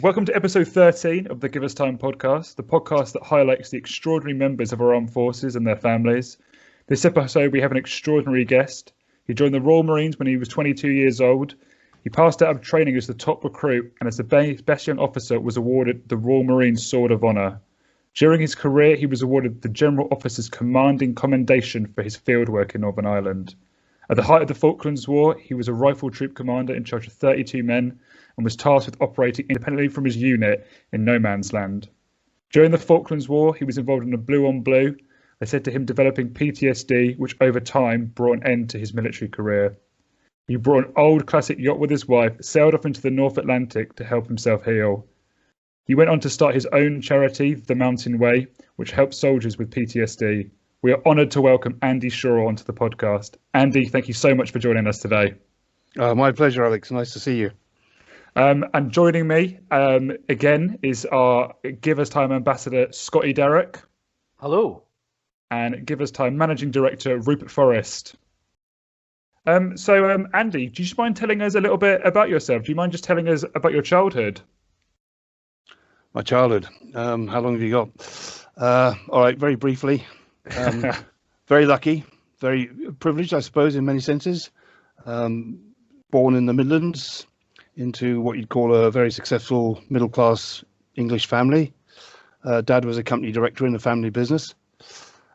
Welcome to episode 13 of the Give Us Time podcast, the podcast that highlights the extraordinary members of our armed forces and their families. This episode, we have an extraordinary guest. He joined the Royal Marines when he was 22 years old. He passed out of training as the top recruit and as the best young officer was awarded the Royal Marine Sword of Honour. During his career, he was awarded the General Officer's Commanding Commendation for his fieldwork in Northern Ireland. At the height of the Falklands War, he was a rifle troop commander in charge of 32 men and was tasked with operating independently from his unit in no man's land. During the Falklands War, he was involved in a blue on blue. They said to him developing PTSD, which over time brought an end to his military career. He brought an old classic yacht with his wife, sailed off into the North Atlantic to help himself heal. He went on to start his own charity, The Mountain Way, which helps soldiers with PTSD. We are honoured to welcome Andy Shaw onto the podcast. Andy, thank you so much for joining us today. My pleasure, Alex. Nice to see you. And joining me again is our Give Us Time ambassador, Scotty Derrick. Hello. And Give Us Time managing director, Rupert Forrest. Andy, do you just mind telling us a little bit about yourself? Do you mind just telling us about your childhood? My childhood. How long have you got? All right, very briefly. Very lucky, very privileged, I suppose, in many senses. Born in the Midlands into what you'd call a very successful middle-class English family. Dad was a company director in the family business.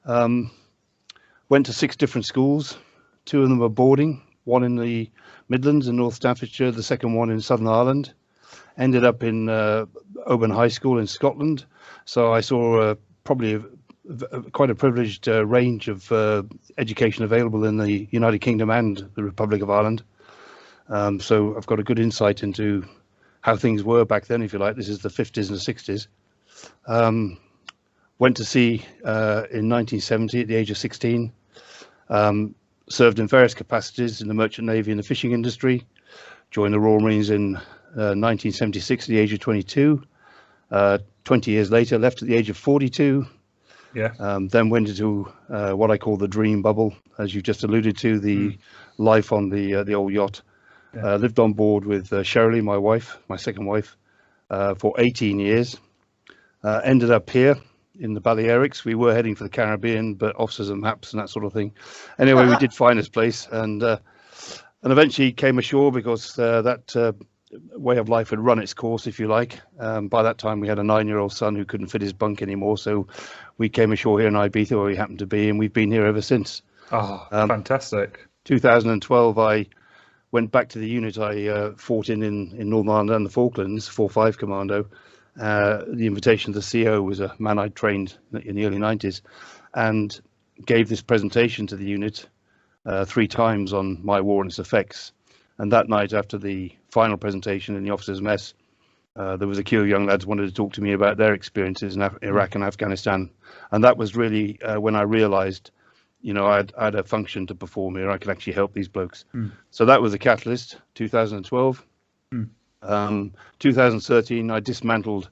Went to 6 different schools. 2 of them were boarding, one in the Midlands in North Staffordshire, the second one in Southern Ireland. Ended up in Oban High School in Scotland. So I saw probably quite a privileged range of education available in the United Kingdom and the Republic of Ireland. So I've got a good insight into how things were back then, if you like. This is the 50s and the 60s. Went to sea in 1970 at the age of 16. Served in various capacities in the merchant navy and the fishing industry. Joined the Royal Marines in 1976 at the age of 22. 20 years later, left at the age of 42. Yeah. Then went into what I call the dream bubble, as you just alluded to, the life on the old yacht. Yeah. Lived on board with Shirley, my wife, my second wife, for 18 years. Ended up here in the Balearics. We were heading for the Caribbean, but officers and maps and that sort of thing. Anyway, we did find this place and eventually came ashore because that way of life had run its course, if you like. By that time, we had a 9-year-old son who couldn't fit his bunk anymore. So we came ashore here in Ibiza, where we happened to be, and we've been here ever since. Oh, fantastic. 2012, I went back to the unit I fought in Northern Ireland and the Falklands, 4-5 Commando. The invitation to the CO was a man I'd trained in the early 90s and gave this presentation to the unit 3 times on my war and its effects. And that night, after the final presentation in the officers' mess, there was a queue of young lads wanted to talk to me about their experiences in Iraq and Afghanistan. And that was really when I realized, I had a function to perform here. I could actually help these blokes. So that was the catalyst, 2012. 2013, I dismantled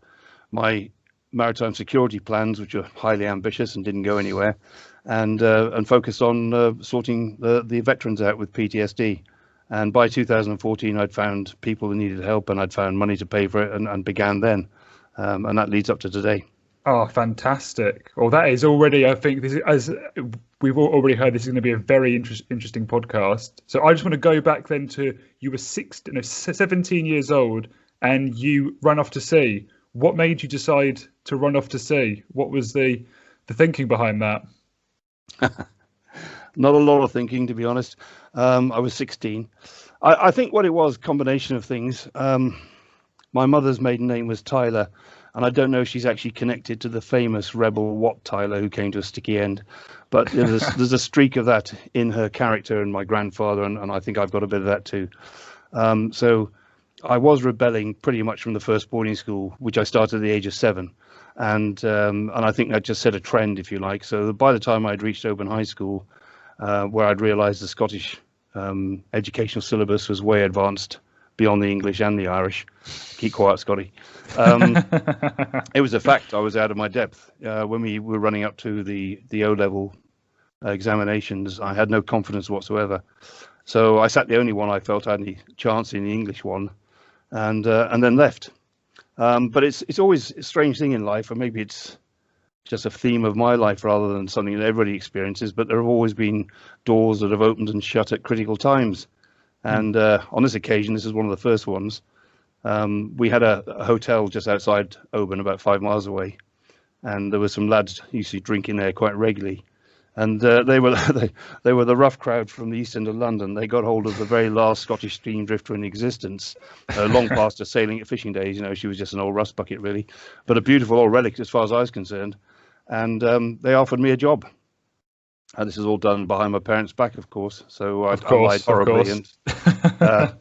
my maritime security plans, which were highly ambitious and didn't go anywhere, and focused on sorting the veterans out with PTSD. And by 2014, I'd found people who needed help, and I'd found money to pay for it, and began then. And that leads up to today. Oh, fantastic. Well, that is already, I think, this is, as we've already heard, this is going to be a very interesting podcast. So I just want to go back then to, you were 17 years old and you ran off to sea. What made you decide to run off to sea? What was the thinking behind that? Not a lot of thinking, to be honest. I was 16. I think what it was, combination of things. My mother's maiden name was Tyler, and I don't know if she's actually connected to the famous rebel Wat Tyler who came to a sticky end, but there's a streak of that in her character and my grandfather, and I think I've got a bit of that too. So I was rebelling pretty much from the first boarding school, which I started at the age of 7. And I think that just set a trend, if you like. So by the time I'd reached Oban High School, where I'd realised the Scottish educational syllabus was way advanced beyond the English and the Irish. Keep quiet, Scotty. It was a fact. I was out of my depth. When we were running up to the O-level examinations, I had no confidence whatsoever. So I sat the only one I felt had any chance in the English one, and then left. But it's always a strange thing in life, or maybe it's just a theme of my life rather than something that everybody experiences. But there have always been doors that have opened and shut at critical times. And on this occasion, this is one of the first ones. We had a hotel just outside Oban, about 5 miles away, and there were some lads used to drinking there quite regularly. And they were they were the rough crowd from the east end of London. They got hold of the very last Scottish steam drifter in existence, long past her sailing at fishing days. You know, she was just an old rust bucket, really, but a beautiful old relic as far as I was concerned. And they offered me a job. And this is all done behind my parents' back, of course. So I lied horribly. And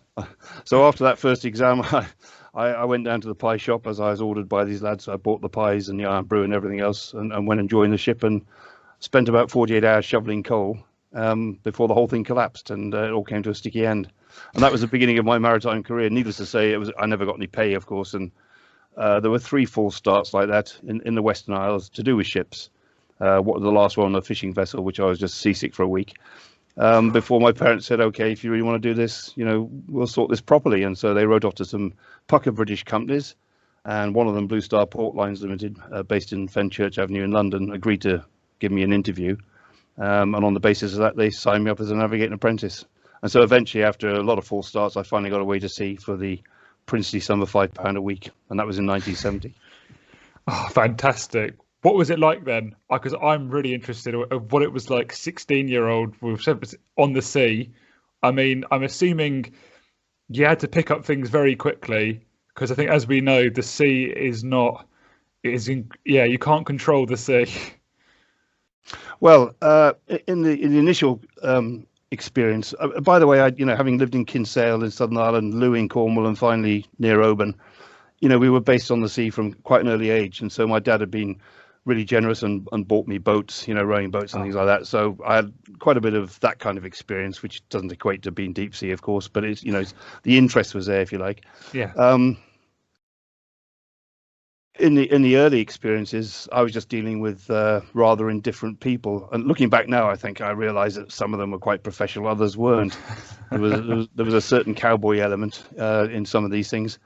so after that first exam, I went down to the pie shop as I was ordered by these lads. I bought the pies and the iron brew and everything else, and went and joined the ship and spent about 48 hours shoveling coal before the whole thing collapsed, and it all came to a sticky end. And that was the beginning of my maritime career. Needless to say, I never got any pay, of course, and there were 3 false starts like that in the Western Isles to do with ships. What the last one, a fishing vessel, which I was just seasick for a week. Before my parents said, okay, if you really want to do this, you know, we'll sort this properly. And so they wrote off to some pucker British companies, and one of them, Blue Star Port Lines Limited, based in Fenchurch Avenue in London, agreed to give me an interview. And on the basis of that, they signed me up as a navigating apprentice. And so eventually, after a lot of false starts, I finally got away to sea for the princely sum of £5 a week. And that was in 1970. Oh, fantastic. What was it like then? Because I'm really interested of what it was like, 16-year-old on the sea. I mean, I'm assuming you had to pick up things very quickly, because I think, as we know, the sea is not, you can't control the sea. Well, in the initial experience, by the way, having lived in Kinsale in Southern Ireland, Lewis in Cornwall, and finally near Oban, we were based on the sea from quite an early age, and so my dad had been really generous and bought me boats, rowing boats and things like that. So I had quite a bit of that kind of experience, which doesn't equate to being deep sea, of course, but it's the interest was there, if you like. Yeah. In the early experiences, I was just dealing with rather indifferent people. And looking back now, I think I realised that some of them were quite professional, others weren't. There was a certain cowboy element in some of these things.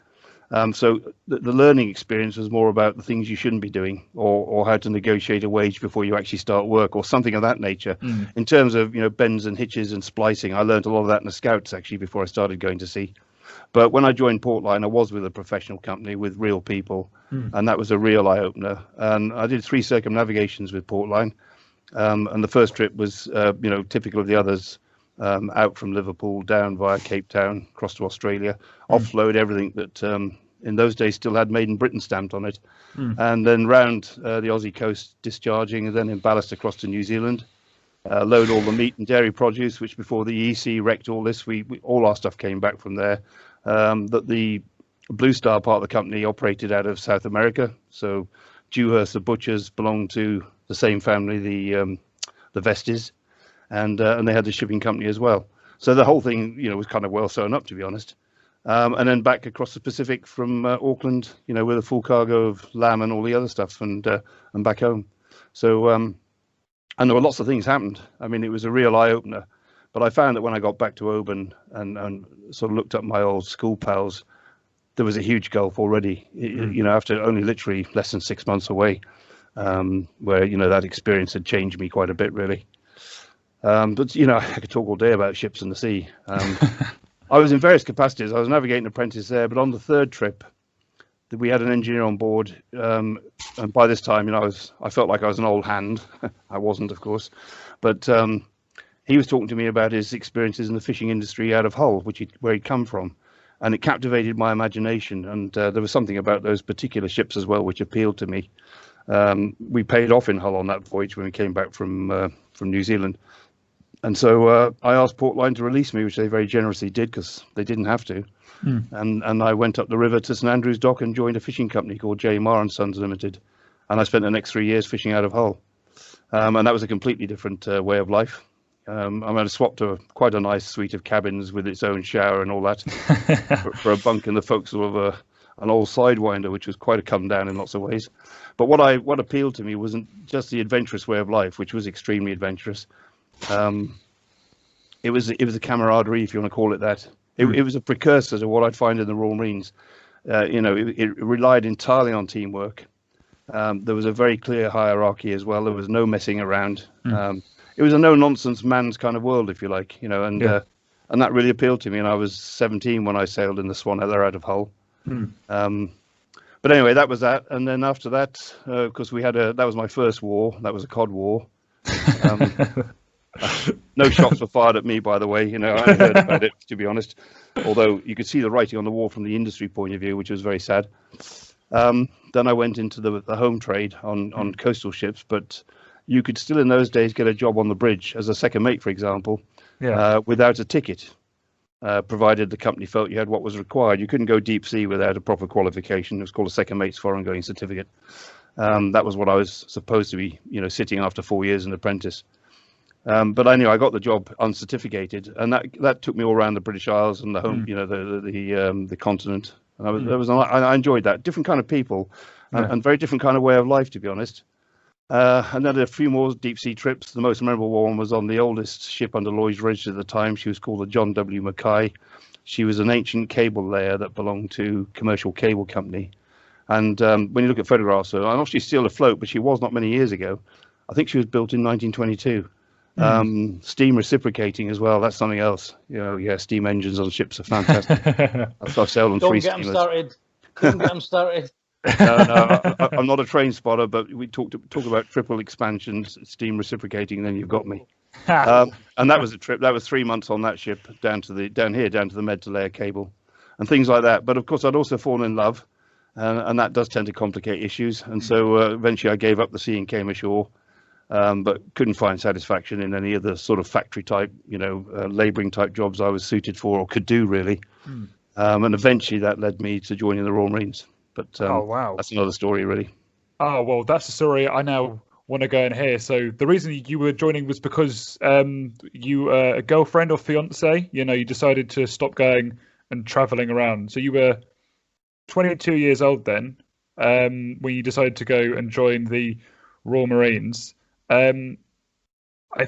So the learning experience was more about the things you shouldn't be doing, or how to negotiate a wage before you actually start work, or something of that nature. In terms of bends and hitches and splicing, I learned a lot of that in the Scouts actually before I started going to sea. But when I joined Portline, I was with a professional company with real people, and that was a real eye-opener. And I did 3 circumnavigations with Portline, and the first trip was typical of the others. Out from Liverpool, down via Cape Town, across to Australia, offload everything that in those days still had Made in Britain stamped on it, and then round the Aussie coast discharging, and then in ballast across to New Zealand, load all the meat and dairy produce, which before the EC wrecked all this, we all our stuff came back from there. That the Blue Star part of the company operated out of South America, so Dewhurst, the butchers, belonged to the same family, the Vestes. And they had the shipping company as well. So the whole thing, was kind of well sewn up, to be honest. And then back across the Pacific from Auckland, with a full cargo of lamb and all the other stuff, and back home. So, and there were lots of things happened. I mean, it was a real eye opener. But I found that when I got back to Oban and sort of looked up my old school pals, there was a huge gulf already. After only literally less than 6 months away, where that experience had changed me quite a bit, really. But I could talk all day about ships and the sea. I was in various capacities. I was navigating apprentice there, but on the third trip, we had an engineer on board, and by this time, I felt like I was an old hand. I wasn't, of course, but he was talking to me about his experiences in the fishing industry out of Hull, where he'd come from, and it captivated my imagination. And there was something about those particular ships as well which appealed to me. We paid off in Hull on that voyage when we came back from New Zealand. And so I asked Portline to release me, which they very generously did, because they didn't have to. And I went up the river to St Andrews Dock and joined a fishing company called J. Marr and Sons Limited. And I spent the next 3 years fishing out of Hull. And that was a completely different way of life. I swapped to quite a nice suite of cabins with its own shower and all that for a bunk in the forecastle of an old sidewinder, which was quite a come down in lots of ways. But what appealed to me wasn't just the adventurous way of life, which was extremely adventurous. It was a camaraderie, if you want to call it that. It was a precursor to what I'd find in the Royal Marines. it relied entirely on teamwork. There was a very clear hierarchy as well. There was no messing around. It was a no-nonsense man's kind of world, if you like, and that really appealed to me. And I was 17 when I sailed in the Swan Heather out of Hull. But anyway, that was that. And then after that, because that was my first war. That was a cod war. No shots were fired at me, by the way. I heard about it, to be honest. Although you could see the writing on the wall from the industry point of view, which was very sad. Then I went into the home trade on coastal ships, but you could still in those days get a job on the bridge as a second mate, for example, without a ticket, provided the company felt you had what was required. You couldn't go deep sea without a proper qualification. It was called a second mate's foreign going certificate. That was what I was supposed to be, sitting after 4 years an apprentice. But I knew I got the job uncertificated, and that took me all around the British Isles and the home, the continent. And I enjoyed that. Different kind of people, and very different kind of way of life, to be honest. And then a few more deep sea trips. The most memorable one was on the oldest ship under Lloyd's Register at the time. She was called the John W. Mackay. She was an ancient cable layer that belonged to Commercial Cable Company. And when you look at photographs, I know she's still afloat, but she was not many years ago. I think she was built in 1922. Steam reciprocating as well. That's something else. Steam engines on ships are fantastic. I've sailed on three steamers. Don't get them started. No, I'm not a train spotter, but we talk about triple expansions, steam reciprocating, and then you've got me. And that was a trip. That was 3 months on that ship down to the Med to layer cable, and things like that. But of course, I'd also fallen in love, and that does tend to complicate issues. And so eventually, I gave up the sea and came ashore. But couldn't find satisfaction in any of the sort of factory type, labouring type jobs I was suited for or could do, really. And eventually that led me to joining the Royal Marines. But that's another story, really. Oh, well, that's a story I now want to go and hear. So the reason you were joining was because you a girlfriend or fiance, you decided to stop going and travelling around. So you were 22 years old then when you decided to go and join the Royal Marines. It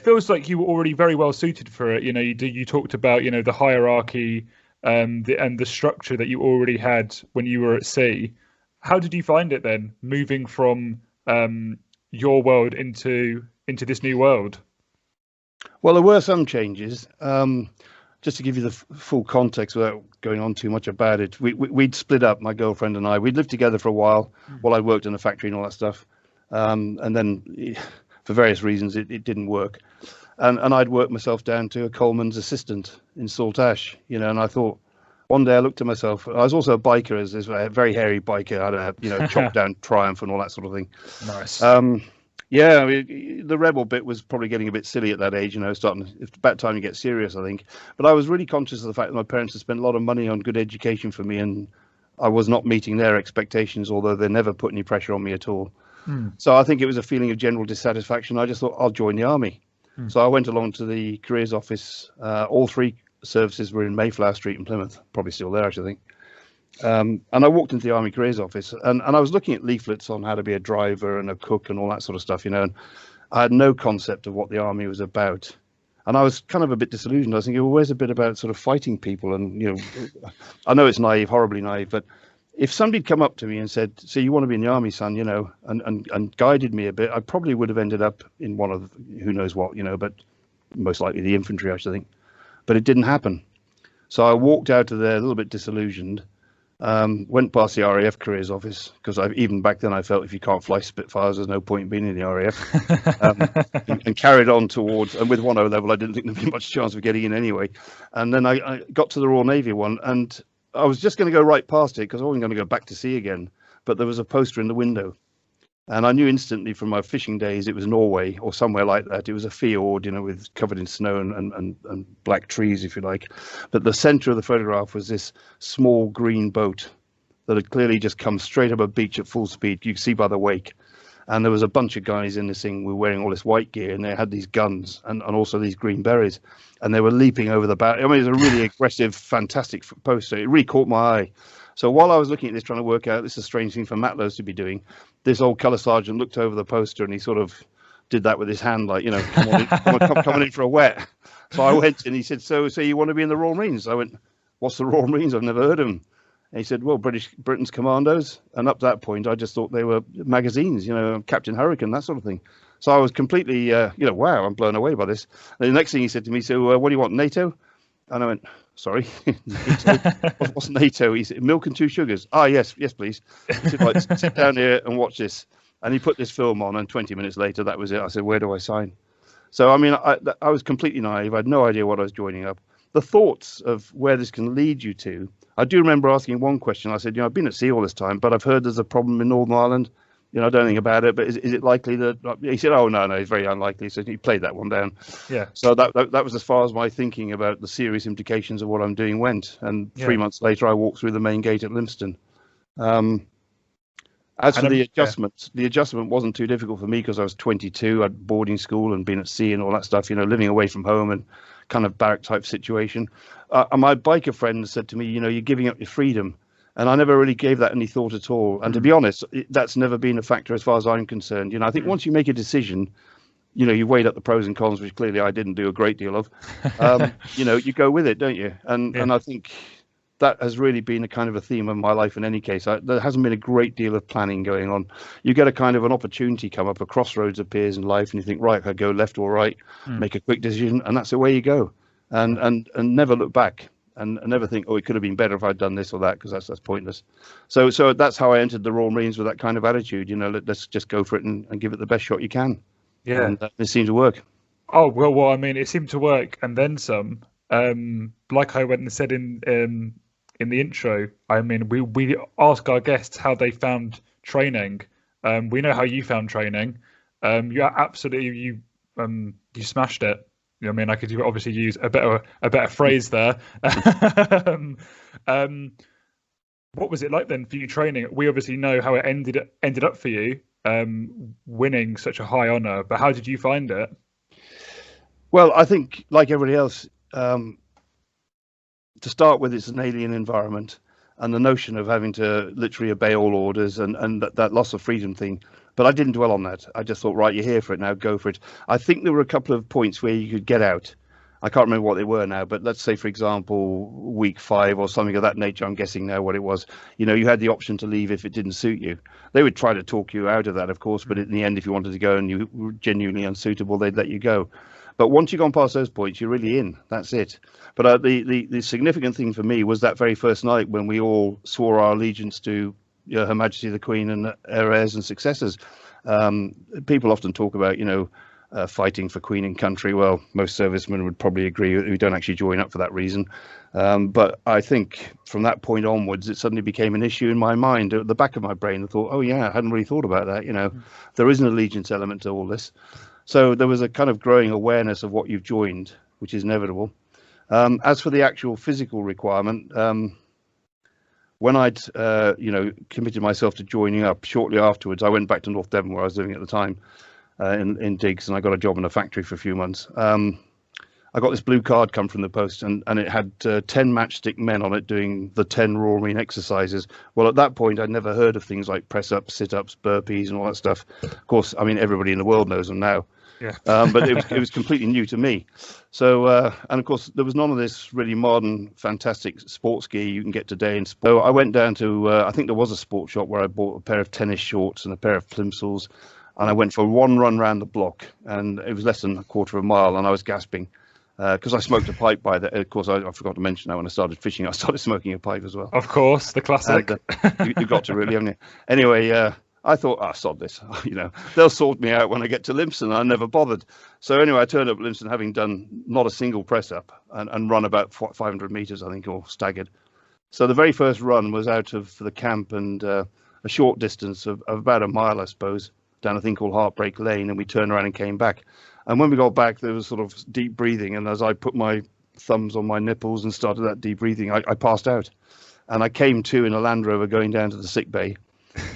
feels like you were already very well suited for it. You talked about the hierarchy and the structure that you already had when you were at sea. How did you find it then, moving from your world into this new world? Well, there were some changes. Just to give you the full context without going on too much about it, we'd split up, my girlfriend and I. We'd lived together for a while I worked in the factory and all that stuff, and then for various reasons, it didn't work. And I'd worked myself down to a coalman's assistant in Salt Ash, and I thought, one day I looked at myself. I was also a biker, as this very hairy biker. I had a chopped down Triumph and all that sort of thing. Nice. The rebel bit was probably getting a bit silly at that age, it's about time you get serious, I think. But I was really conscious of the fact that my parents had spent a lot of money on good education for me, and I was not meeting their expectations, although they never put any pressure on me at all. So I think it was a feeling of general dissatisfaction. I just thought, I'll join the army. So I went along to the careers office. All three services were in Mayflower Street in Plymouth, probably still there, actually, I think. And I walked into the Army careers office, and I was looking at leaflets on how to be a driver and a cook and all that sort of stuff, and I had no concept of what the army was about. And I was kind of a bit disillusioned. I was thinking, well, where's a bit about sort of fighting people? And, I know it's naive, horribly naive, but if somebody had come up to me and said, so you want to be in the army, son, and guided me a bit, I probably would have ended up in one of who knows what, but most likely the infantry, I should think. But it didn't happen. So I walked out of there a little bit disillusioned, went past the RAF careers office, because even back then I felt if you can't fly Spitfires, there's no point in being in the RAF, and carried on towards, and with 1O level, I didn't think there'd be much chance of getting in anyway. And then I got to the Royal Navy one, and I was just going to go right past it because I wasn't going to go back to sea again. But there was a poster in the window, and I knew instantly from my fishing days it was Norway or somewhere like that. It was a fjord, with covered in snow and black trees, if you like. But the centre of the photograph was this small green boat that had clearly just come straight up a beach at full speed. You could see by the wake. And there was a bunch of guys in this thing who were wearing all this white gear, and they had these guns and also these green berets, and they were leaping over the bow. I mean, it was a really aggressive, fantastic poster. It really caught my eye. So while I was looking at this, trying to work out, this is a strange thing for Matlows to be doing, this old colour sergeant looked over the poster and he sort of did that with his hand, like, come on in for a wet. So I went and he said, so you want to be in the Royal Marines? I went, what's the Royal Marines? I've never heard of them. And he said, well, Britain's Commandos. And up to that point, I just thought they were magazines, Captain Hurricane, that sort of thing. So I was completely, wow, I'm blown away by this. And the next thing he said to me, so what do you want, NATO? And I went, sorry, NATO? What's NATO? He said, milk and 2 sugars. Ah, yes, please. He said, right, sit down here and watch this. And he put this film on, and 20 minutes later, that was it. I said, where do I sign? So, I mean, I was completely naive. I had no idea what I was joining up. The thoughts of where this can lead you to, I do remember asking one question. I said, I've been at sea all this time, but I've heard there's a problem in Northern Ireland. I don't know anything about it, but is it likely that... He said, oh, no, it's very unlikely. So he played that one down. Yeah. So that was as far as my thinking about the serious implications of what I'm doing went. And 3 months later, I walked through the main gate at Lympstone. As for the adjustment, the adjustment wasn't too difficult for me because I was 22, I'd boarding school and been at sea and all that stuff, living away from home and kind of barrack type situation. And my biker friend said to me, you're giving up your freedom. And I never really gave that any thought at all. And to be honest, that's never been a factor as far as I'm concerned. I think once you make a decision, you weighed up the pros and cons, which clearly I didn't do a great deal of. You go with it, don't you? And I think that has really been a kind of a theme of my life in any case. There hasn't been a great deal of planning going on. You get a kind of an opportunity come up, a crossroads appears in life, and you think, right, I go left or right, make a quick decision, and that's the way you go. And never look back. And never think, oh, it could have been better if I'd done this or that, because that's pointless. So that's how I entered the Royal Marines, with that kind of attitude. Let's just go for it and give it the best shot you can. Yeah, and it seemed to work. Oh well, I mean, it seemed to work, and then some. Like I went and said in the intro, I mean, we ask our guests how they found training. We know how you found training. You absolutely you smashed it. I mean, I could obviously use a better phrase there. What was it like then for you training? We obviously know how it ended up for you, winning such a high honour. But how did you find it? Well, I think like everybody else, to start with, it's an alien environment, and the notion of having to literally obey all orders and that loss of freedom thing. But I didn't dwell on that. I just thought, right, you're here for it now, go for it. I think there were a couple of points where you could get out. I can't remember what they were now, but let's say, for example, week 5 or something of that nature. I'm guessing now what it was. You had the option to leave if it didn't suit you. They would try to talk you out of that, of course, but in the end, if you wanted to go and you were genuinely unsuitable, they'd let you go. But once you've gone past those points, you're really in. That's it. But the significant thing for me was that very first night when we all swore our allegiance to Her Majesty the Queen and her heirs and successors. People often talk about, fighting for Queen and country. Well, most servicemen would probably agree we don't actually join up for that reason. But I think from that point onwards, it suddenly became an issue in my mind. At the back of my brain, I thought, oh yeah, I hadn't really thought about that. There is an allegiance element to all this. So there was a kind of growing awareness of what you've joined, which is inevitable. As for the actual physical requirement, when I'd, committed myself to joining up, shortly afterwards, I went back to North Devon, where I was living at the time, in digs, and I got a job in a factory for a few months. I got this blue card come from the post, and it had 10 matchstick men on it doing the 10 Royal Marine exercises. Well, at that point, I'd never heard of things like press-ups, sit-ups, burpees, and all that stuff. Of course, I mean, everybody in the world knows them now. Yeah. But it was completely new to me. So, and of course, there was none of this really modern, fantastic sports gear you can get today. So I went down to, I think there was a sports shop where I bought a pair of tennis shorts and a pair of plimsolls. And I went for one run around the block, and it was less than a quarter of a mile, and I was gasping because I smoked a pipe by that. Of course, I forgot to mention that when I started fishing, I started smoking a pipe as well. Of course, the classic. You've got to really, haven't you? Anyway, I thought, sod this, they'll sort me out when I get to Lympstone. I never bothered. So anyway, I turned up at Lympstone having done not a single press up and run about 500 meters, I think, or staggered. So the very first run was out of the camp and a short distance of about a mile, I suppose, down a thing called Heartbreak Lane, and we turned around and came back. And when we got back, there was sort of deep breathing, and as I put my thumbs on my nipples and started that deep breathing, I passed out. And I came to in a Land Rover going down to the sick bay,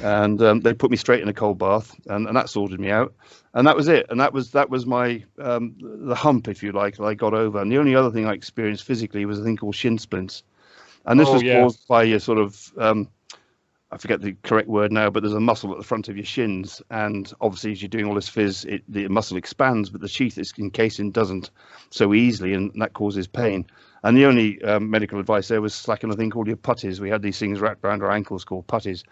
and they put me straight in a cold bath, and that sorted me out. And that was it. And that was my the hump, if you like, that I got over. And the only other thing I experienced physically was a thing called Shin Splints. And this was caused by a sort of I forget the correct word now, but there's a muscle at the front of your shins, and obviously as you're doing all this phys, the muscle expands, but the sheath it's encased in doesn't so easily, and that causes pain. And the only medical advice there was slacken a thing called your putties. We had these things wrapped around our ankles called putties,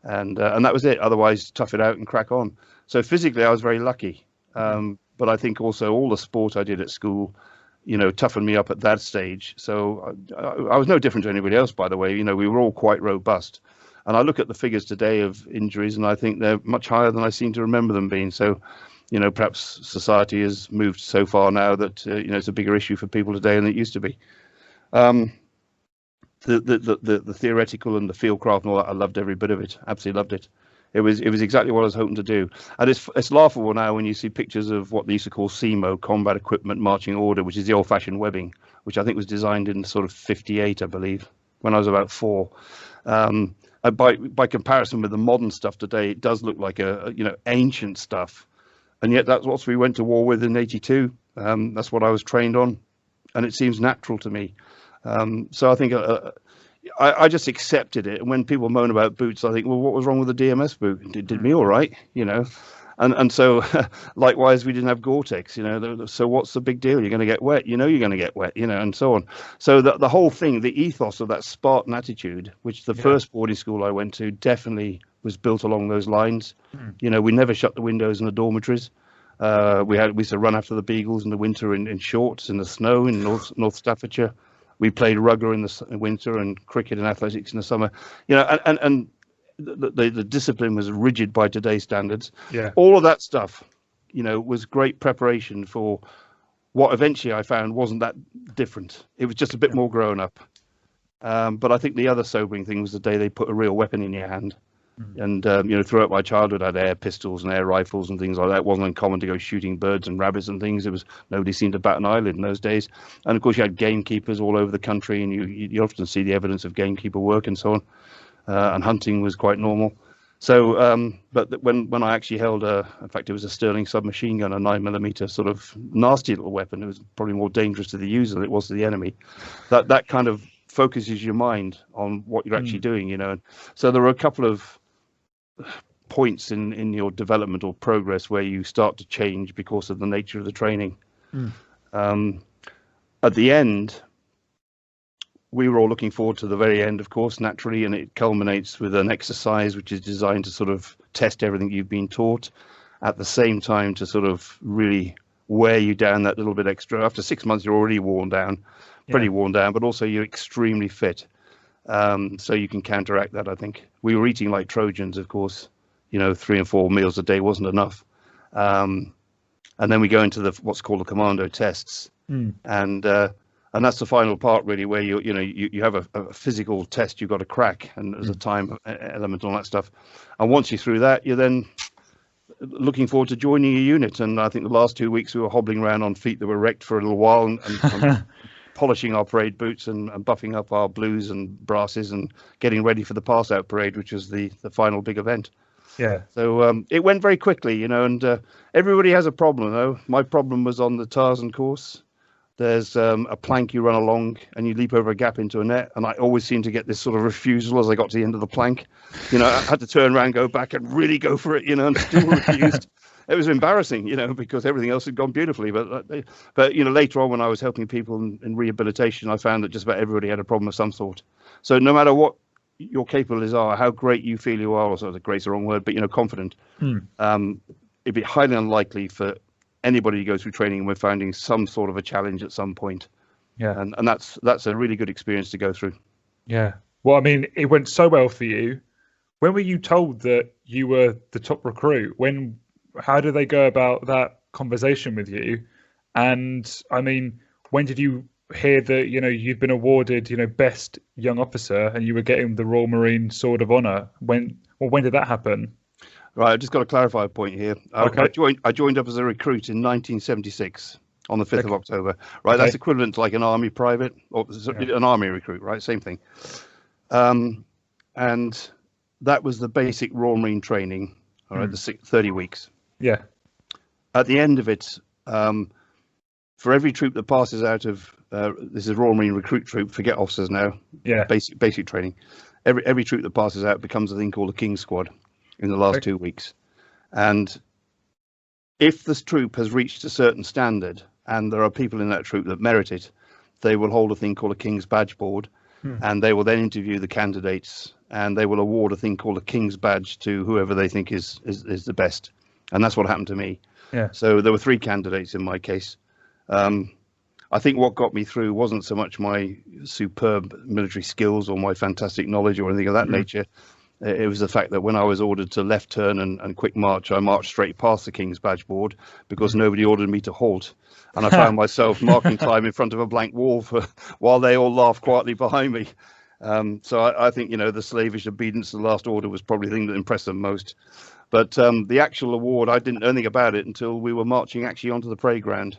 and that was it. Otherwise, tough it out and crack on. So physically, I was very lucky. But I think also all the sport I did at school, toughened me up at that stage. So I was no different to anybody else, by the way. We were all quite robust. And I look at the figures today of injuries, and I think they're much higher than I seem to remember them being. So, perhaps society has moved so far now that, it's a bigger issue for people today than it used to be. The theoretical and the field craft and all that, I loved every bit of it. Absolutely loved it. It was exactly what I was hoping to do. And it's laughable now when you see pictures of what they used to call CMO, Combat Equipment Marching Order, which is the old-fashioned webbing, which I think was designed in sort of 58, I believe, when I was about 4. By comparison with the modern stuff today, it does look like ancient stuff. And yet that's what we went to war with in 82. That's what I was trained on. And it seems natural to me. So I think I just accepted it. And when people moan about boots, I think, well, what was wrong with the DMS boot? It did me all right, And so likewise, we didn't have Gore-Tex, so what's the big deal? You're going to get wet, you're going to get wet, and so on. So the whole thing, the ethos of that Spartan attitude, which the first boarding school I went to definitely was built along those lines. We never shut the windows in the dormitories. We used to run after the beagles in the winter in shorts in the snow in North Staffordshire. We played rugger in the winter and cricket and athletics in the summer, and the discipline was rigid by today's standards. All of that stuff, was great preparation for what eventually I found wasn't that different. It was just a bit more grown up. But I think the other sobering thing was the day they put a real weapon in your hand. And throughout my childhood, I had air pistols and air rifles and things like that. It wasn't uncommon to go shooting birds and rabbits and things. Nobody seemed to bat an eyelid in those days. And of course, you had gamekeepers all over the country, and you often see the evidence of gamekeeper work and so on. And hunting was quite normal. So, but when I actually held in fact, it was a Sterling submachine gun, a 9mm sort of nasty little weapon. It was probably more dangerous to the user than it was to the enemy. That kind of focuses your mind on what you're actually doing, And so there were a couple of points in your development or progress where you start to change because of the nature of the training. At the end, we were all looking forward to the very end, of course, naturally, and it culminates with an exercise which is designed to sort of test everything you've been taught, at the same time to sort of really wear you down that little bit extra. After 6 months, you're already worn down, pretty worn down, but also you're extremely fit. So you can counteract that, I think. We were eating like Trojans, of course, 3 and 4 meals a day wasn't enough. And then we go into what's called the commando tests. And that's the final part, really, where you have a physical test you've got to crack, and there's a time element on that stuff. And once you're through that, you're then looking forward to joining a unit. And I think the last 2 weeks we were hobbling around on feet that were wrecked for a little while, and polishing our parade boots and buffing up our blues and brasses and getting ready for the pass-out parade, which was the final big event. So it went very quickly, and everybody has a problem, though. My problem was on the Tarzan course. There's a plank you run along and you leap over a gap into a net, and I always seem to get this sort of refusal as I got to the end of the plank. I had to turn around, go back and really go for it, and still refused. It was embarrassing, because everything else had gone beautifully. But later on, when I was helping people in rehabilitation, I found that just about everybody had a problem of some sort. So no matter what your capabilities are, how great you feel you are, or sort of great's the wrong word, but confident, it'd be highly unlikely for anybody to go through training and we're finding some sort of a challenge at some point. And that's a really good experience to go through. Well, I mean, it went so well for you. When were you told that you were the top recruit? How did they go about that conversation with you? And I mean, when did you hear that you'd been awarded best young officer and you were getting the Royal Marine Sword of Honour? When did that happen? Right, I've just got to clarify a point here. I joined up as a recruit in 1976 on the 5th of October. Right, that's equivalent to like an army private or an army recruit, right? Same thing. And that was the basic Royal Marine training. All right, the 30 weeks. At the end of it, for every troop that passes out of this is Royal Marine recruit troop, forget officers now. Basic training. Every troop that passes out becomes a thing called a King Squad in the last 2 weeks. And if this troop has reached a certain standard and there are people in that troop that merit it, they will hold a thing called a King's Badge Board, and they will then interview the candidates, and they will award a thing called a King's Badge to whoever they think is the best. And that's what happened to me. Yeah. So there were 3 candidates in my case. I think what got me through wasn't so much my superb military skills or my fantastic knowledge or anything of that nature. It was the fact that when I was ordered to left turn and quick march, I marched straight past the King's Badge Board because nobody ordered me to halt. And I found myself marking time in front of a blank wall while they all laughed quietly behind me. So I think, the slavish obedience to the last order was probably the thing that impressed them most. But the actual award, I didn't know anything about it until we were marching actually onto the parade ground.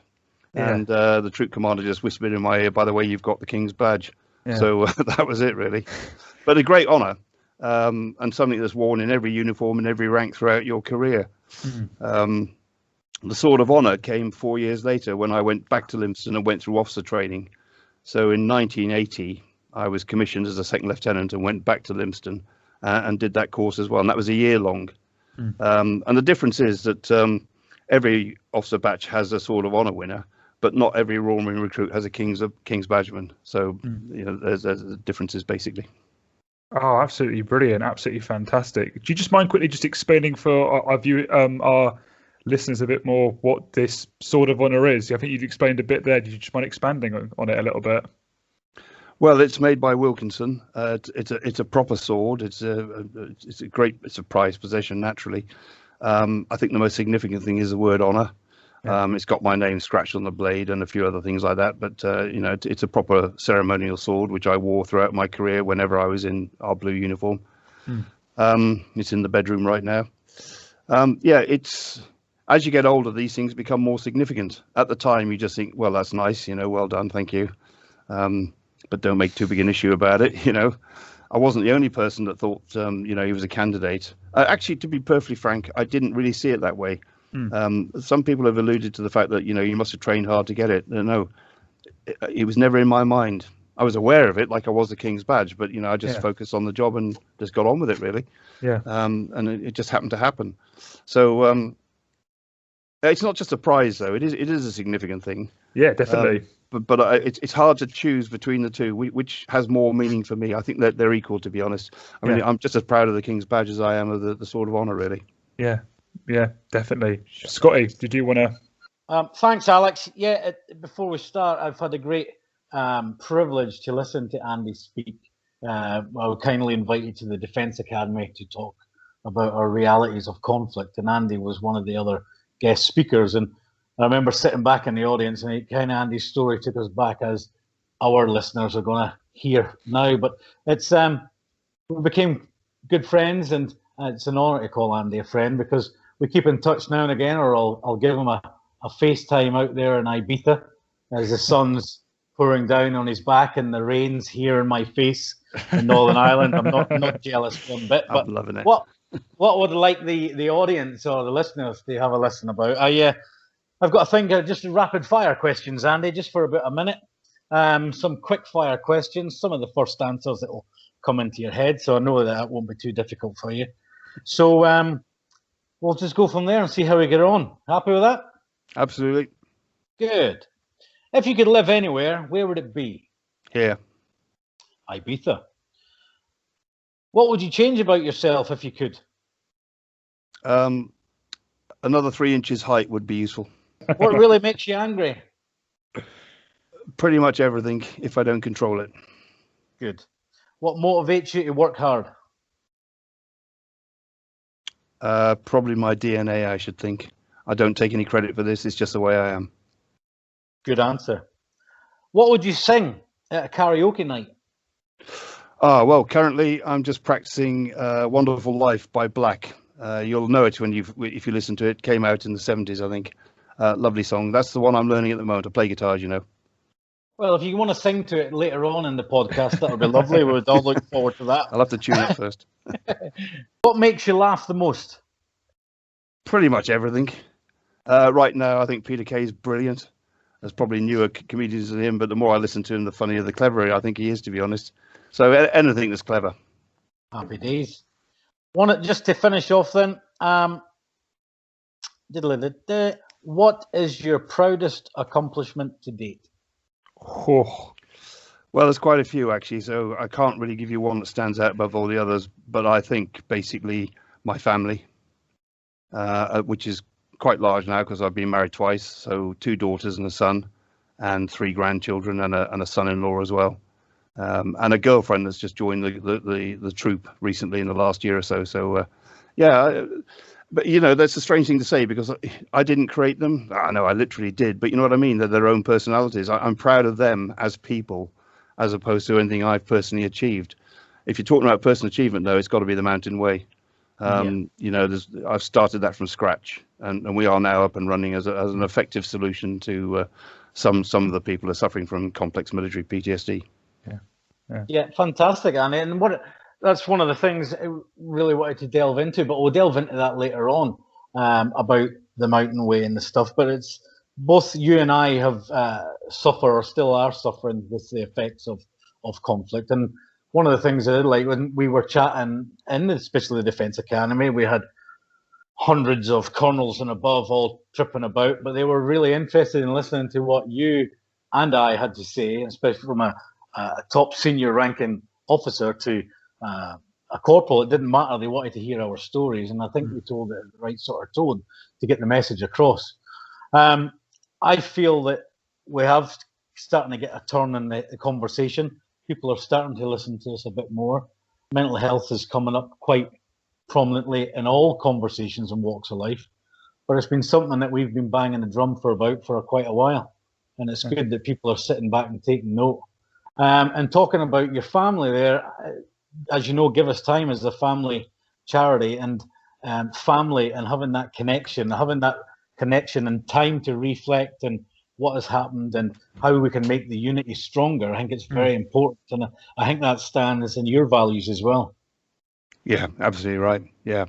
Yeah. And the troop commander just whispered in my ear, by the way, you've got the King's Badge. Yeah. So that was it, really. But a great honour, and something that's worn in every uniform in every rank throughout your career. The Sword of Honour came 4 years later when I went back to Lympstone and went through officer training. So in 1980, I was commissioned as a second lieutenant and went back to Lympstone and did that course as well. And that was a year long. And the difference is that every officer batch has a Sword of Honour winner, but not every Royal Marine recruit has a King's Badgeman. So, there's differences basically. Oh, absolutely brilliant. Absolutely fantastic. Do you just mind quickly just explaining for our listeners a bit more what this Sword of Honour is? I think you've explained a bit there. Do you just mind expanding on it a little bit? Well, it's made by Wilkinson. It's a proper sword. It's a prized possession naturally. I think the most significant thing is the word honour. It's got my name scratched on the blade and a few other things like that. But it's a proper ceremonial sword which I wore throughout my career whenever I was in our blue uniform. It's in the bedroom right now. It's as you get older, these things become more significant. At the time, you just think, well, that's nice, well done, thank you. But don't make too big an issue about it. I wasn't the only person that thought, he was a candidate. Actually, to be perfectly frank, I didn't really see it that way. Some people have alluded to the fact that, you must have trained hard to get it. No, it was never in my mind. I was aware of it like I was the King's Badge, but, I just focused on the job and just got on with it, really. Yeah. And it just happened to happen. So it's not just a prize, though. It is a significant thing. Yeah, definitely. But it's hard to choose between the two, which has more meaning for me. I think that they're equal, to be honest. I mean, I'm just as proud of the King's Badge as I am of the Sword of Honour, really. Yeah, definitely. Scotty, did you want to? Thanks, Alex. Yeah, before we start, I've had a great privilege to listen to Andy speak. I was kindly invited to the Defence Academy to talk about our realities of conflict, and Andy was one of the other guest speakers. And I remember sitting back in the audience, and Andy's story took us back, as our listeners are going to hear now. But it's we became good friends, and it's an honour to call Andy a friend because we keep in touch now and again, or I'll give him a FaceTime out there in Ibiza as the sun's pouring down on his back and the rain's here in my face in Northern Ireland. I'm not jealous one bit. But I'm loving it. What would like the audience or the listeners to have a listen about? I've got a thing, just rapid fire questions, Andy, just for about a minute. Some quick fire questions, some of the first answers that will come into your head. So I know that won't be too difficult for you. So we'll just go from there and see how we get on. Happy with that? Absolutely. Good. If you could live anywhere, where would it be? Here. Ibiza. What would you change about yourself if you could? Another 3 inches height would be useful. What really makes you angry? Pretty much everything, if I don't control it. Good. What motivates you to work hard? Probably my DNA, I should think. I don't take any credit for this. It's just the way I am. Good answer. What would you sing at a karaoke night? Well, currently I'm just practicing Wonderful Life by Black. You'll know it if you listen to it. It came out in the 70s, I think. Lovely song. That's the one I'm learning at the moment. I play guitar, Well, if you want to sing to it later on in the podcast, that would be lovely. We'd all look forward to that. I'll have to tune it first. What makes you laugh the most? Pretty much everything. Right now, I think Peter Kay's brilliant. There's probably newer comedians than him, but the more I listen to him, the funnier, the cleverer I think he is, to be honest. So anything that's clever. Happy days. Just to finish off then, what is your proudest accomplishment to date? Oh, Well, there's quite a few actually, so I can't really give you one that stands out above all the others. But I think basically my family, which is quite large now because I've been married twice, so 2 daughters and a son, and 3 grandchildren and a son-in-law as well, and a girlfriend that's just joined the troop recently in the last year or so. So yeah, but that's a strange thing to say because I didn't create them. I know I literally did, but you know what I mean. They're their own personalities. I'm proud of them as people, as opposed to anything I've personally achieved. If you're talking about personal achievement, though, it's got to be the mountain way. I've started that from scratch, and we are now up and running as an effective solution to some of the people who are suffering from complex military PTSD. Yeah, fantastic, Annie. And that's one of the things I really wanted to delve into, but we'll delve into that later on, about the mountain way and the stuff. But it's both you and I have suffered or still are suffering with the effects of conflict. And one of the things I did like when we were chatting in especially the Defence Academy, we had hundreds of colonels and above all tripping about, but they were really interested in listening to what you and I had to say, especially from a top senior ranking officer to a corporal. It didn't matter. They wanted to hear our stories, and I think we told it in the right sort of tone to get the message across. I feel that we have starting to get a turn in the conversation. People are starting to listen to us a bit more. Mental health is coming up quite prominently in all conversations and walks of life, but it's been something that we've been banging the drum for quite a while, and it's good that people are sitting back and taking note. And talking about your family there, as you know, Give Us Time is a family charity, and family and having that connection and time to reflect and what has happened and how we can make the unity stronger. I think it's very important, and I think that stands in your values as well. Yeah, absolutely right. Yeah,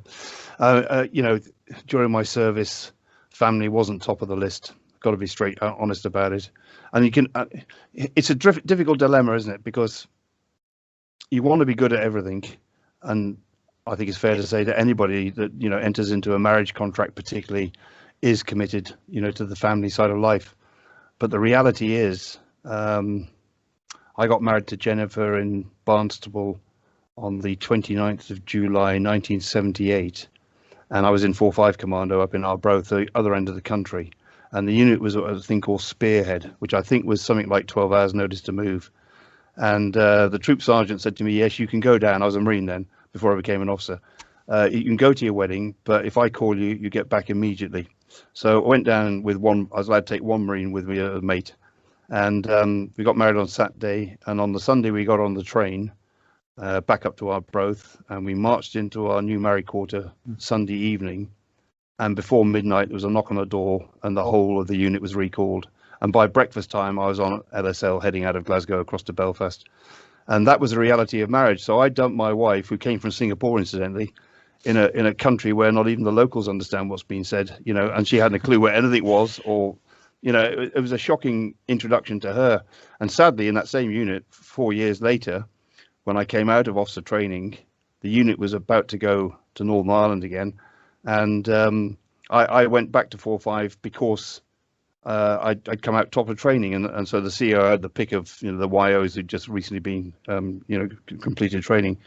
during my service, family wasn't top of the list. Got to be straight honest about it. And you can it's a difficult dilemma, isn't it? Because you want to be good at everything, and I think it's fair to say that anybody that enters into a marriage contract particularly is committed to the family side of life. But the reality is, I got married to Jennifer in Barnstable on the 29th of July 1978, and I was in 4-5 Commando up in Arbroath, the other end of the country. And the unit was a thing called Spearhead, which I think was something like 12 hours notice to move. And the troop sergeant said to me, yes, you can go down. I was a Marine then, before I became an officer. You can go to your wedding, but if I call you, you get back immediately. So I went down with one. I was allowed to take one Marine with me, a mate. And we got married on Saturday. And on the Sunday, we got on the train back up to Arbroath. And we marched into our new married quarter Sunday evening. And before midnight, there was a knock on the door and the whole of the unit was recalled. And by breakfast time, I was on LSL heading out of Glasgow across to Belfast. And that was the reality of marriage. So I dumped my wife, who came from Singapore, incidentally, in a country where not even the locals understand what's being said, and she hadn't a clue where anything was, or, it was a shocking introduction to her. And sadly, in that same unit, 4 years later, when I came out of officer training, the unit was about to go to Northern Ireland again. And I went back to 4-5 because I'd come out top of training, and so the CEO had the pick of the YOs who'd just recently been completed training.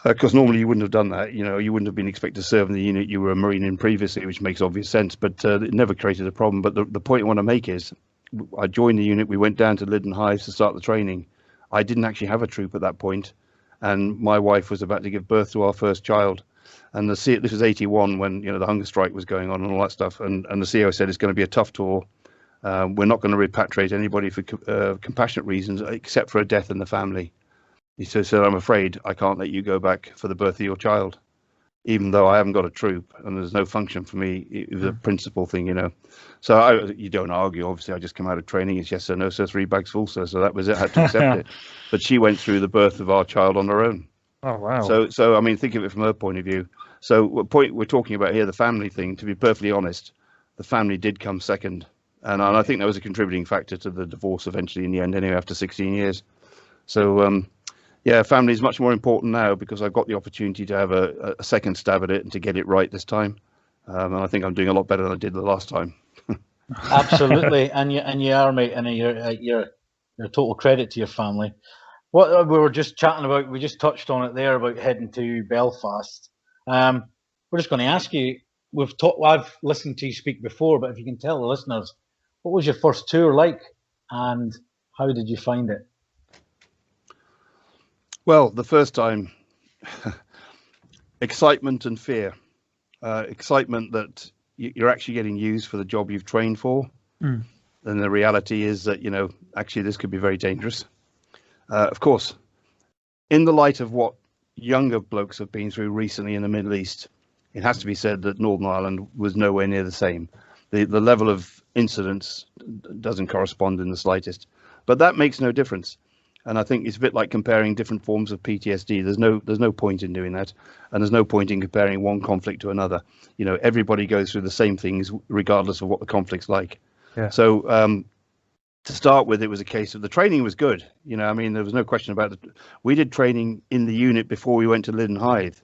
Because normally you wouldn't have done that, you wouldn't have been expected to serve in the unit you were a Marine in previously, which makes obvious sense, but it never created a problem. But the point I want to make is, I joined the unit, we went down to Lyddon Hives to start the training. I didn't actually have a troop at that point, and my wife was about to give birth to our first child. And this was 81 when the hunger strike was going on and all that stuff. And the CEO said it's going to be a tough tour. We're not going to repatriate anybody for compassionate reasons except for a death in the family. He said, I'm afraid I can't let you go back for the birth of your child, even though I haven't got a troop and there's no function for me. It was a principle thing, So you don't argue. Obviously, I just come out of training. It's yes sir, no sir, 3 bags full sir. So that was it. I had to accept it. But she went through the birth of our child on her own. Oh wow! So I mean, think of it from her point of view. So what point we're talking about here, the family thing. To be perfectly honest, the family did come second, and I think that was a contributing factor to the divorce eventually in the end. Anyway, after 16 years. So yeah, family is much more important now because I've got the opportunity to have a second stab at it and to get it right this time. And I think I'm doing a lot better than I did the last time. Absolutely, and you are, mate, and you're a total credit to your family. What we were just chatting about, we just touched on it there about heading to Belfast. We're just going to ask you. I've listened to you speak before, but if you can tell the listeners, what was your first tour like, and how did you find it? Well, the first time, excitement and fear. Excitement that you're actually getting used for the job you've trained for. And the reality is that, actually this could be very dangerous. Of course, in the light of what younger blokes have been through recently in the Middle East, it has to be said that Northern Ireland was nowhere near the same. The level of incidents doesn't correspond in the slightest, but that makes no difference. And I think it's a bit like comparing different forms of PTSD. There's no point in doing that, and there's no point in comparing one conflict to another. Everybody goes through the same things regardless of what the conflict's like. Yeah. So to start with, it was a case of the training was good. There was no question about it. We did training in the unit before we went to Lyddon Hythe.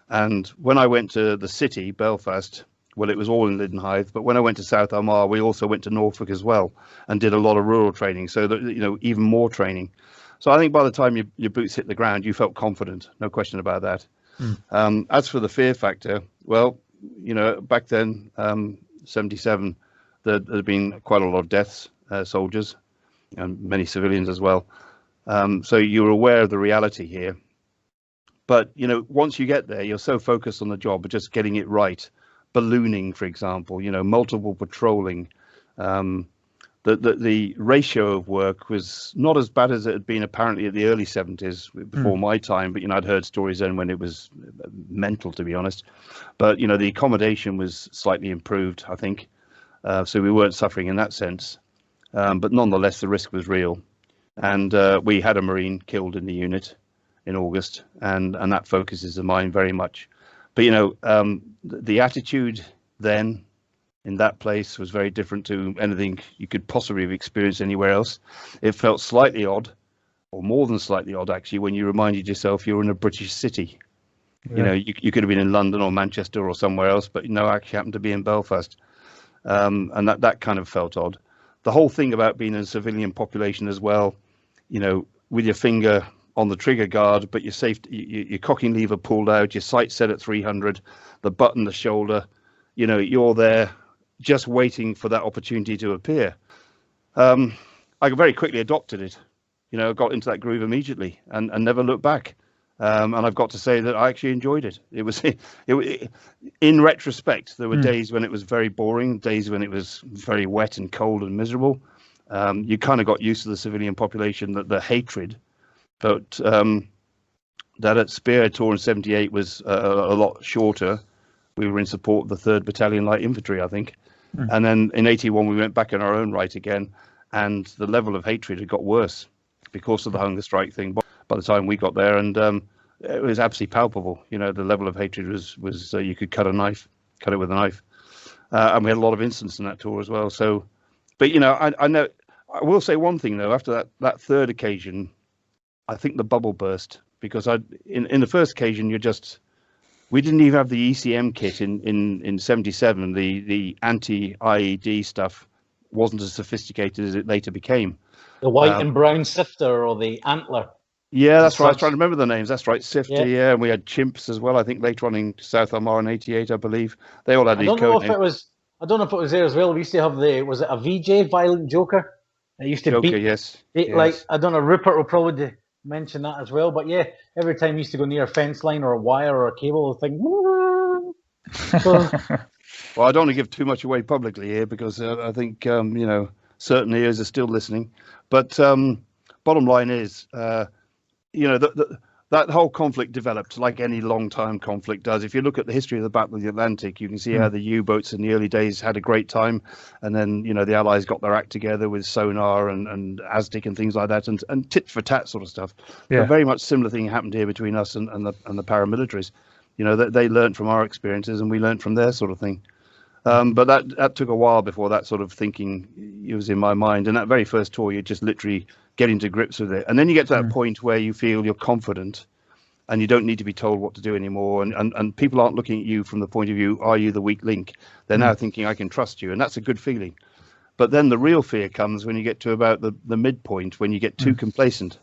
And when I went to the city, Belfast, well, it was all in Lyddon Hythe. But when I went to South Armagh, we also went to Norfolk as well and did a lot of rural training. So that, even more training. So I think by the time your boots hit the ground, you felt confident. No question about that. As for the fear factor, well, back then, 77, there had been quite a lot of deaths, soldiers, and many civilians as well. So you're aware of the reality here. But, once you get there, you're so focused on the job of just getting it right. Ballooning, for example, multiple patrolling. The ratio of work was not as bad as it had been apparently at the early 70s before my time. But, I'd heard stories then when it was mental, to be honest. But, the accommodation was slightly improved, I think. So we weren't suffering in that sense. But nonetheless, the risk was real. And we had a Marine killed in the unit in August, and that focuses the mind very much. But the attitude then in that place was very different to anything you could possibly have experienced anywhere else. It felt slightly odd, or more than slightly odd actually, when you reminded yourself you're in a British city. Yeah. You could have been in London or Manchester or somewhere else, but I actually happened to be in Belfast, and that kind of felt odd. The whole thing about being in a civilian population as well, with your finger on the trigger guard, but your cocking lever pulled out, your sight set at 300, the butt on the shoulder, you're there just waiting for that opportunity to appear. I very quickly adopted it, got into that groove immediately and never looked back. And I've got to say that I actually enjoyed it. It was, in retrospect, there were days when it was very boring, days when it was very wet and cold and miserable. You kind of got used to the civilian population, the hatred. But that at Spear tour in 78 was a lot shorter. We were in support of the 3rd Battalion Light Infantry, I think. And then in 81, we went back in our own right again. And the level of hatred had got worse because of the hunger strike thing by the time we got there. And it was absolutely palpable. The level of hatred was you could cut it with a knife. And we had a lot of incidents in that tour as well. So, but, I know, I will say one thing, though, after that third occasion, I think the bubble burst because in the first occasion, we didn't even have the ECM kit in 77. The anti-IED stuff wasn't as sophisticated as it later became. The white and brown sifter or the antler. Yeah, that's right. I was trying to remember the names. That's right. Sifter, yeah. And we had chimps as well. I think later on in South Armagh in 88, I believe. They all had these code names. I don't know if it was there as well. We used to have was it a VJ, Violent Joker? It used to Joker, beat. yes. Like, I don't know, Rupert will probably mention that as well. But yeah, every time you used to go near a fence line or a wire or a cable, the thing. Well, I don't want to give too much away publicly here because I think, certain ears are still listening. But bottom line is, that whole conflict developed like any long-time conflict does. If you look at the history of the Battle of the Atlantic, you can see how the U-boats in the early days had a great time. And then, the Allies got their act together with sonar and ASDIC and things like that and tit for tat sort of stuff. Yeah. A very much similar thing happened here between us and the paramilitaries. They learned from our experiences and we learned from their sort of thing. But that took a while before that sort of thinking was in my mind. And that very first tour, you just literally getting to grips with it. And then you get to that point where you feel you're confident and you don't need to be told what to do anymore. And people aren't looking at you from the point of view, are you the weak link? They're now thinking, I can trust you. And that's a good feeling. But then the real fear comes when you get to about the midpoint, when you get too complacent.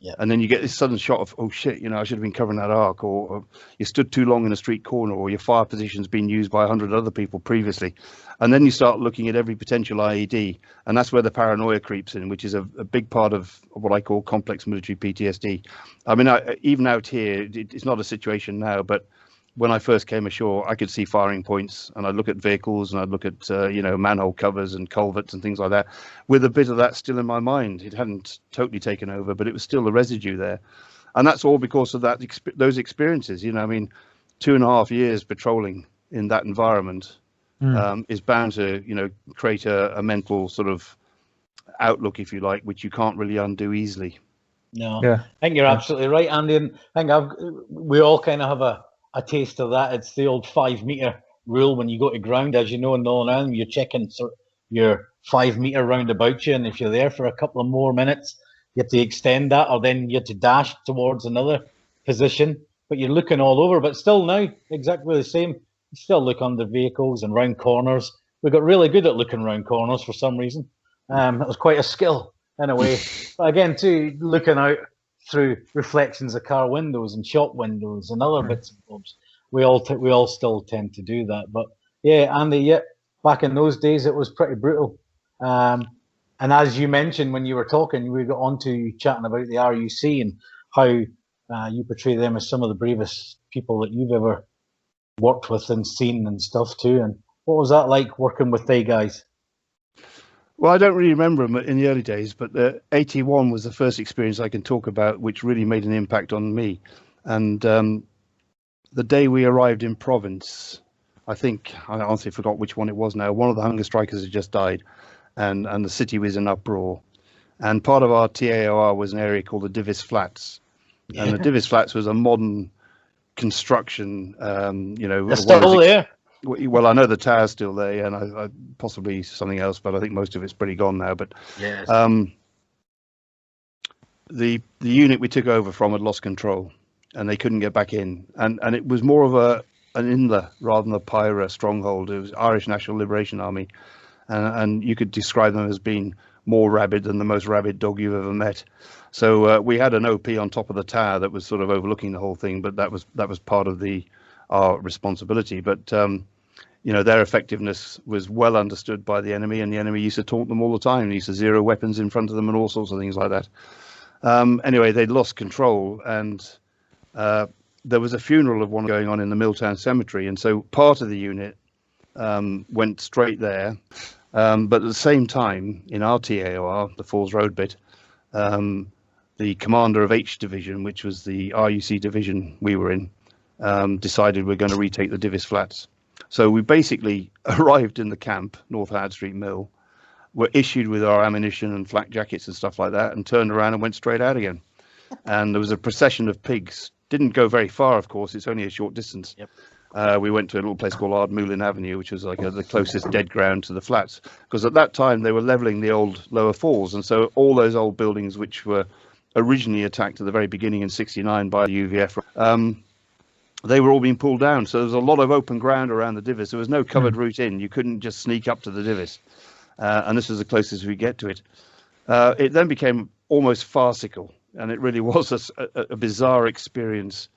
Yeah. And then you get this sudden shot of, oh shit, I should have been covering that arc, or you stood too long in a street corner, or your fire position's been used by 100 other people previously. And then you start looking at every potential IED, and that's where the paranoia creeps in, which is a big part of what I call complex military PTSD. I mean, even out here, it's not a situation now, but when I first came ashore, I could see firing points, and I'd look at vehicles, and I'd look at manhole covers and culverts and things like that, with a bit of that still in my mind. It hadn't totally taken over, but it was still a residue there, and that's all because of those experiences. I mean, 2.5 years patrolling in that environment is bound to create a mental sort of outlook, if you like, which you can't really undo easily. No, yeah. I think you're absolutely right, Andy. And I think we all kind of have a taste of that. It's the old 5 meter rule when you go to ground, as you know, in Northern Ireland, you're checking your 5 meter round about you, and if you're there for a couple of more minutes, you have to extend that, or then you have to dash towards another position. But you're looking all over. But still now, exactly the same. You still look under vehicles and round corners. We got really good at looking round corners for some reason. That was quite a skill in a way. But again, too, looking out through reflections of car windows and shop windows and other bits and bobs. We all still tend to do that. But yeah, Andy, back in those days, it was pretty brutal. And as you mentioned when you were talking, we got on to chatting about the RUC and how you portray them as some of the bravest people that you've ever worked with and seen and stuff too. And what was that like working with they guys? Well, I don't really remember them in the early days, but the 81 was the first experience I can talk about, which really made an impact on me. And the day we arrived in Province, I honestly forgot which one it was now. One of the hunger strikers had just died, and the city was in uproar. And part of our TAOR was an area called the Divis Flats. Yeah. And the Divis Flats was a modern construction, It's still there. Well, I know the tower's still there, and I possibly something else, but I think most of it's pretty gone now. But yes. The unit we took over from had lost control, and they couldn't get back in. And it was more of an Inla rather than a Pyra stronghold. It was Irish National Liberation Army, and you could describe them as being more rabid than the most rabid dog you've ever met. So we had an OP on top of the tower that was sort of overlooking the whole thing, but that was part of our responsibility. But their effectiveness was well understood by the enemy, and the enemy used to taunt them all the time. They used to zero weapons in front of them and all sorts of things like that. Anyway, they'd lost control, and there was a funeral of one going on in the Milltown Cemetery, and so part of the unit went straight there. But at the same time, in our TAOR, the Falls Road bit, the commander of H Division, which was the RUC division we were in, decided we're going to retake the Divis Flats. So we basically arrived in the camp, North Howard Street Mill, were issued with our ammunition and flak jackets and stuff like that, and turned around and went straight out again. And there was a procession of pigs. Didn't go very far, of course. It's only a short distance. Yep. We went to a little place called Ardmoulin Avenue, which was like the closest dead ground to the flats, because at that time they were levelling the old lower falls, and so all those old buildings which were originally attacked at the very beginning in '69 by the UVF, they were all being pulled down. So there was a lot of open ground around the Divis. There was no covered route in. You couldn't just sneak up to the Divis, and this was the closest we get to it. It then became almost farcical, and it really was a bizarre experience.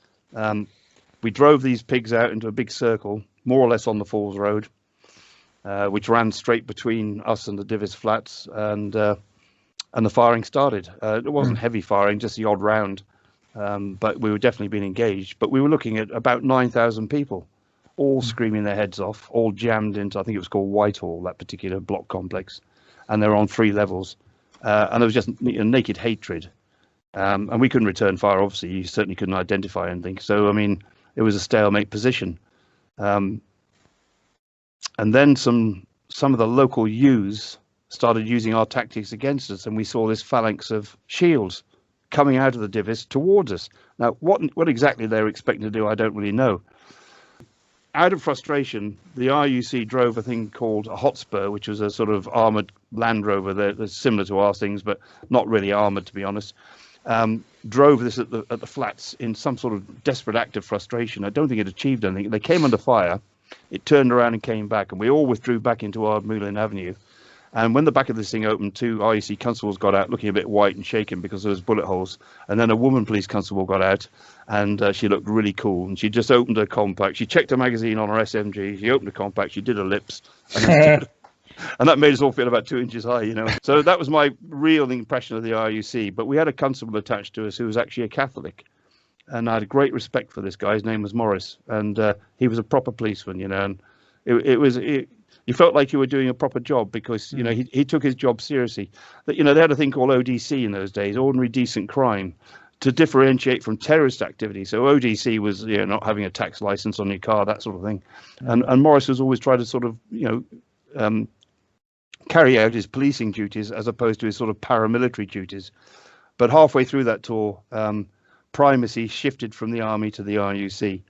We drove these pigs out into a big circle, more or less on the Falls Road, which ran straight between us and the Divis Flats, and the firing started. It wasn't heavy firing, just the odd round, but we were definitely being engaged. But we were looking at about 9,000 people, all screaming their heads off, all jammed into, I think it was called Whitehall, that particular block complex, and they were on 3 levels, and there was just a naked hatred. And we couldn't return fire, obviously. You certainly couldn't identify anything. So, I mean, it was a stalemate position. And then some of the local U's started using our tactics against us, and we saw this phalanx of shields coming out of the Divis towards us. Now, what exactly they were expecting to do, I don't really know. Out of frustration, the RUC drove a thing called a Hotspur, which was a sort of armoured Land Rover. They're similar to our things, but not really armoured, to be honest. Drove this at the flats in some sort of desperate act of frustration. I don't think it achieved anything. They came under fire. It turned around and came back, and we all withdrew back into Ardmoulin Avenue. And when the back of this thing opened, 2 RUC constables got out looking a bit white and shaken because there was bullet holes. And then a woman police constable got out, and she looked really cool. And she just opened her compact. She checked her magazine on her SMG. She opened the compact. She did her lips. And, and that made us all feel about 2 inches high, you know. So that was my real impression of the RUC. But we had a constable attached to us who was actually a Catholic. And I had great respect for this guy. His name was Morris. And he was a proper policeman, you know. And you felt like you were doing a proper job because, you know, he took his job seriously. That, you know, they had a thing called ODC in those days, ordinary decent crime, to differentiate from terrorist activity. So ODC was, you know, not having a tax license on your car, that sort of thing. And Morris was always trying to sort of, you know, carry out his policing duties as opposed to his sort of paramilitary duties. But halfway through that tour, primacy shifted from the army to the RUC.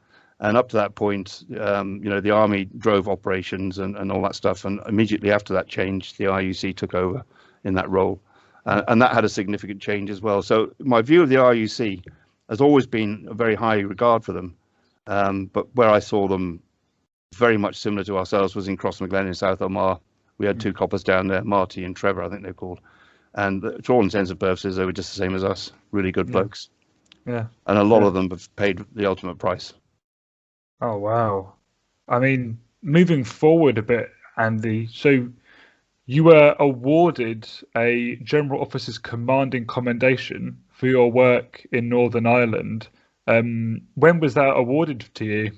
And up to that point, you know, the army drove operations and all that stuff. And immediately after that change, the RUC took over in that role. And that had a significant change as well. So my view of the RUC has always been a very high regard for them. But where I saw them very much similar to ourselves was in Crossmaglen in South Omagh. We had 2 coppers down there, Marty and Trevor, I think they're called. And to all intents and purposes, they were just the same as us, really good blokes. Yeah. And a lot of them have paid the ultimate price. Oh, wow. I mean, moving forward a bit, Andy, so you were awarded a General Officer's Commanding Commendation for your work in Northern Ireland. When was that awarded to you?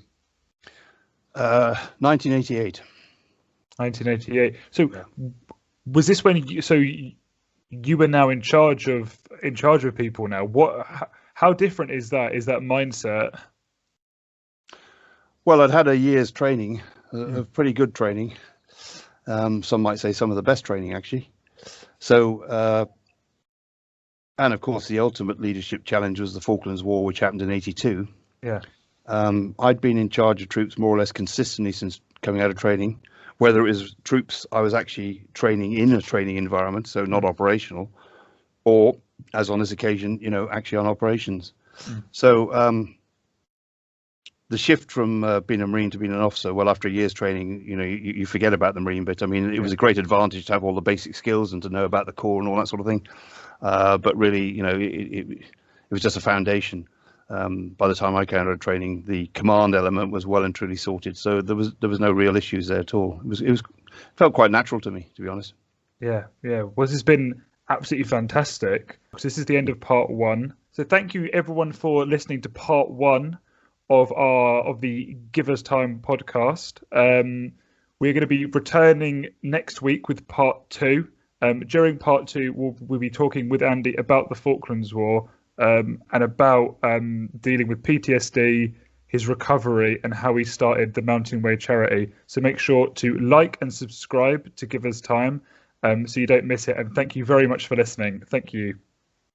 1988. 1988. So was this when you were now in charge of people now? How different is that mindset? Well, I'd had a year's training, of pretty good training. Some might say some of the best training, actually. So, and of course, the ultimate leadership challenge was the Falklands War, which happened in '82. Yeah. I'd been in charge of troops more or less consistently since coming out of training, whether it was troops I was actually training in a training environment, so not operational, or, as on this occasion, you know, actually on operations. So, the shift from being a Marine to being an officer, well, after a year's training, you know, you forget about the Marine bit. I mean, it was a great advantage to have all the basic skills and to know about the Corps and all that sort of thing. But really, you know, it was just a foundation. By the time I came out of training, the command element was well and truly sorted. So there was no real issues there at all. It felt quite natural to me, to be honest. Yeah. Well, this has been absolutely fantastic. This is the end of part 1. So thank you everyone for listening to part 1 of the Give Us Time podcast. We're going to be returning next week with part 2. During part 2, we'll be talking with Andy about the Falklands War and about dealing with PTSD, his recovery, and how he started the Mountain Way charity. So make sure to like and subscribe to Give Us Time so you don't miss it. And thank you very much for listening. Thank you.